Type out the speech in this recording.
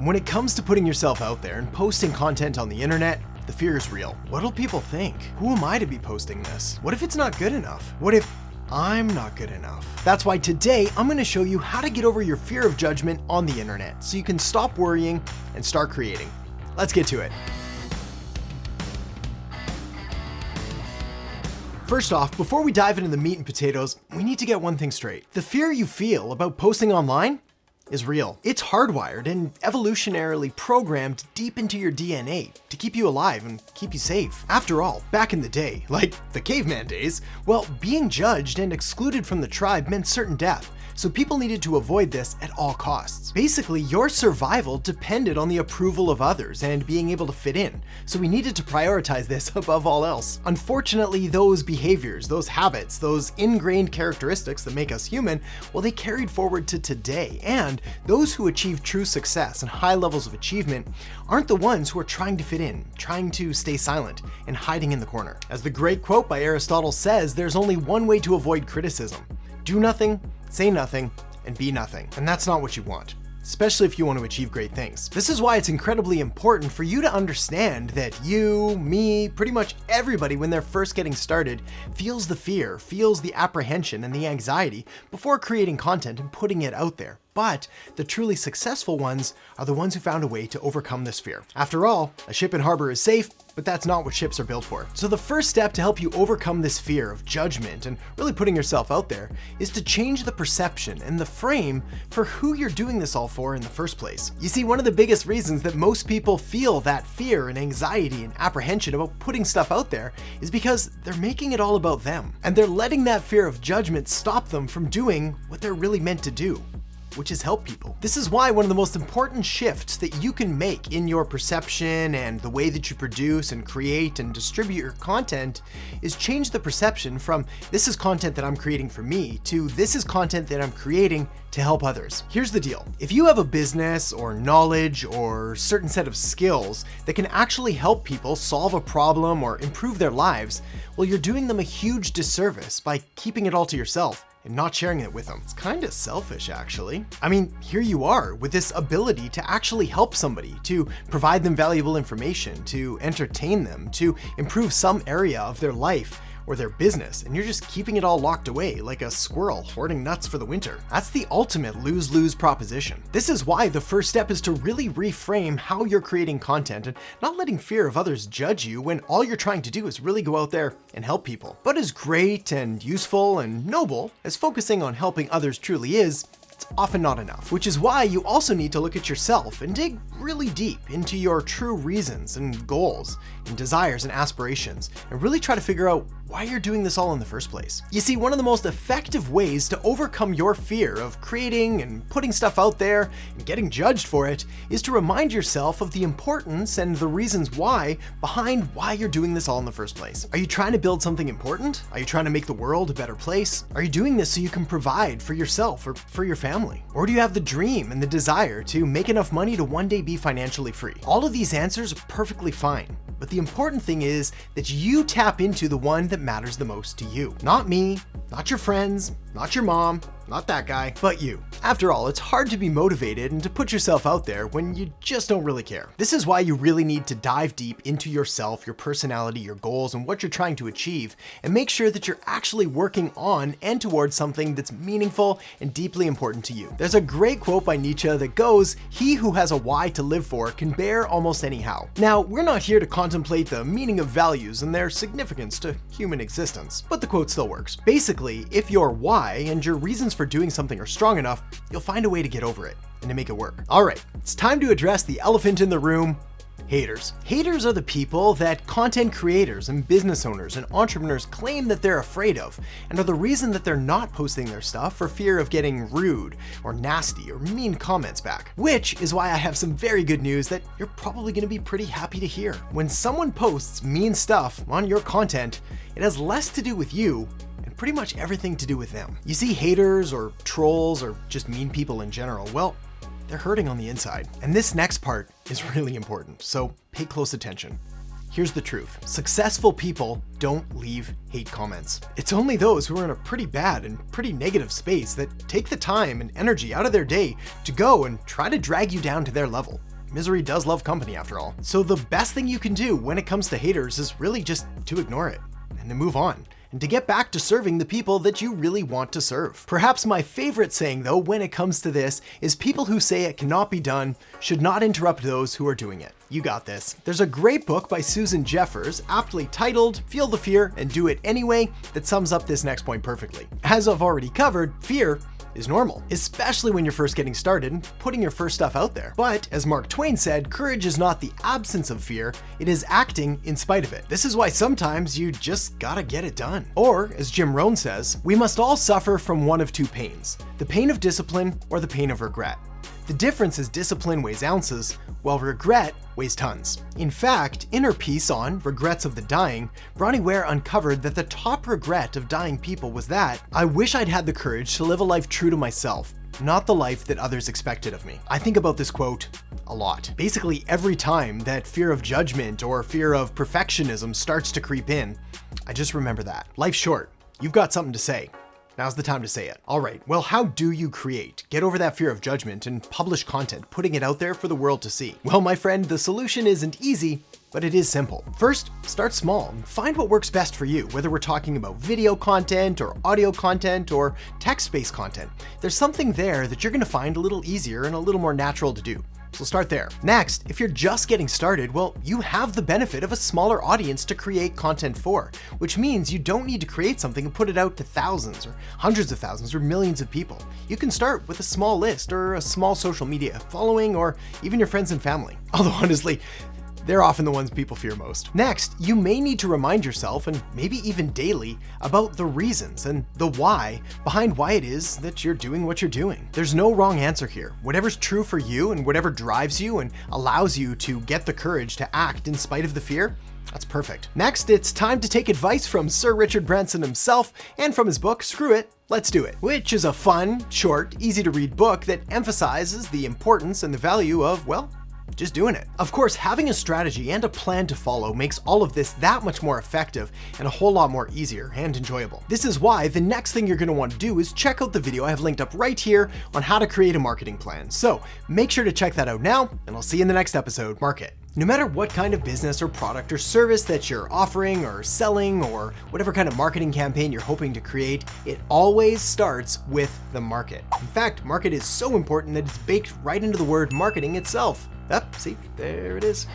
When it comes to putting yourself out there and posting content on the internet, the fear is real. What'll people think? Who am I to be posting this? What if it's not good enough? What if I'm not good enough? That's why today I'm going to show you how to get over your fear of judgment on the internet so you can stop worrying and start creating. Let's get to it. First off, before we dive into the meat and potatoes, we need to get one thing straight. The fear you feel about posting online is real. It's hardwired and evolutionarily programmed deep into your DNA to keep you alive and keep you safe. After all, back in the day, like the caveman days, well, being judged and excluded from the tribe meant certain death. So people needed to avoid this at all costs. Basically, your survival depended on the approval of others and being able to fit in. So we needed to prioritize this above all else. Unfortunately, those behaviors, those habits, those ingrained characteristics that make us human, well, they carried forward to today. And those who achieve true success and high levels of achievement aren't the ones who are trying to fit in, trying to stay silent, and hiding in the corner. As the great quote by Aristotle says, there's only one way to avoid criticism. Do nothing, say nothing, and be nothing. And that's not what you want, especially if you want to achieve great things. This is why it's incredibly important for you to understand that you, me, pretty much everybody when they're first getting started feels the fear, feels the apprehension and the anxiety before creating content and putting it out there. But the truly successful ones are the ones who found a way to overcome this fear. After all, a ship in harbor is safe, but that's not what ships are built for. So the first step to help you overcome this fear of judgment and really putting yourself out there is to change the perception and the frame for who you're doing this all for in the first place. You see, one of the biggest reasons that most people feel that fear and anxiety and apprehension about putting stuff out there is because they're making it all about them. And they're letting that fear of judgment stop them from doing what they're really meant to do, which is help people. This is why one of the most important shifts that you can make in your perception and the way that you produce and create and distribute your content is change the perception from this is content that I'm creating for me to this is content that I'm creating to help others. Here's the deal. If you have a business or knowledge or certain set of skills that can actually help people solve a problem or improve their lives, well, you're doing them a huge disservice by keeping it all to yourself and not sharing it with them. It's kind of selfish, actually. I mean, here you are with this ability to actually help somebody, to provide them valuable information, to entertain them, to improve some area of their life or their business, and you're just keeping it all locked away like a squirrel hoarding nuts for the winter. That's the ultimate lose-lose proposition. This is why the first step is to really reframe how you're creating content and not letting fear of others judge you when all you're trying to do is really go out there and help people. But as great and useful and noble as focusing on helping others truly is, it's often not enough, which is why you also need to look at yourself and dig really deep into your true reasons and goals and desires and aspirations and really try to figure out why you're doing this all in the first place. You see, one of the most effective ways to overcome your fear of creating and putting stuff out there and getting judged for it is to remind yourself of the importance and the reasons why behind why you're doing this all in the first place. Are you trying to build something important? Are you trying to make the world a better place? Are you doing this so you can provide for yourself or for your family? Or do you have the dream and the desire to make enough money to one day be financially free? All of these answers are perfectly fine. But the important thing is that you tap into the one that matters the most to you. Not me, not your friends, not your mom, not that guy, but you. After all, it's hard to be motivated and to put yourself out there when you just don't really care. This is why you really need to dive deep into yourself, your personality, your goals, and what you're trying to achieve, and make sure that you're actually working on and towards something that's meaningful and deeply important to you. There's a great quote by Nietzsche that goes, "He who has a why to live for can bear almost anyhow." Now, we're not here to contemplate the meaning of values and their significance to human existence, but the quote still works. Basically, if your why and your reasons for doing something are strong enough, you'll find a way to get over it and to make it work. All right, it's time to address the elephant in the room: haters. Haters are the people that content creators and business owners and entrepreneurs claim that they're afraid of, and are the reason that they're not posting their stuff for fear of getting rude or nasty or mean comments back. Which is why I have some very good news that you're probably going to be pretty happy to hear. When someone posts mean stuff on your content, it has less to do with you and pretty much everything to do with them. You see, haters or trolls or just mean people in general, well, they're hurting on the inside. And this next part is really important, so pay close attention. Here's the truth. Successful people don't leave hate comments. It's only those who are in a pretty bad and pretty negative space that take the time and energy out of their day to go and try to drag you down to their level. Misery does love company after all. So the best thing you can do when it comes to haters is really just to ignore it and then move on, and to get back to serving the people that you really want to serve. Perhaps my favorite saying though when it comes to this is people who say it cannot be done should not interrupt those who are doing it. You got this. There's a great book by Susan Jeffers, aptly titled Feel the Fear and Do It Anyway, that sums up this next point perfectly. As I've already covered, fear is normal, especially when you're first getting started and putting your first stuff out there. But as Mark Twain said, courage is not the absence of fear, it is acting in spite of it. This is why sometimes you just gotta get it done. Or, as Jim Rohn says, we must all suffer from one of two pains, the pain of discipline or the pain of regret. The difference is discipline weighs ounces, while regret weighs tons. In fact, in her piece on Regrets of the Dying, Bronnie Ware uncovered that the top regret of dying people was that, I wish I'd had the courage to live a life true to myself, not the life that others expected of me. I think about this quote a lot. Basically, every time that fear of judgment or fear of perfectionism starts to creep in, I just remember that. Life's short. You've got something to say. Now's the time to say it. All right, well, how do you create? Get over that fear of judgment and publish content, putting it out there for the world to see. Well, my friend, the solution isn't easy, but it is simple. First, start small. Find what works best for you, whether we're talking about video content or audio content or text-based content. There's something there that you're gonna find a little easier and a little more natural to do. So start there. Next, if you're just getting started, well, you have the benefit of a smaller audience to create content for, which means you don't need to create something and put it out to thousands or hundreds of thousands or millions of people. You can start with a small list or a small social media following or even your friends and family. Although honestly, they're often the ones people fear most. Next, you may need to remind yourself, and maybe even daily, about the reasons and the why behind why it is that you're doing what you're doing. There's no wrong answer here. Whatever's true for you and whatever drives you and allows you to get the courage to act in spite of the fear, that's perfect. Next, it's time to take advice from Sir Richard Branson himself and from his book, Screw It, Let's Do It, which is a fun, short, easy to read book that emphasizes the importance and the value of, well, just doing it. Of course, having a strategy and a plan to follow makes all of this that much more effective and a whole lot more easier and enjoyable. This is why the next thing you're going to want to do is check out the video I have linked up right here on how to create a marketing plan. So make sure to check that out now, and I'll see you in the next episode. Market. No matter what kind of business or product or service that you're offering or selling or whatever kind of marketing campaign you're hoping to create, it always starts with the market. In fact, market is so important that it's baked right into the word marketing itself. See, there it is.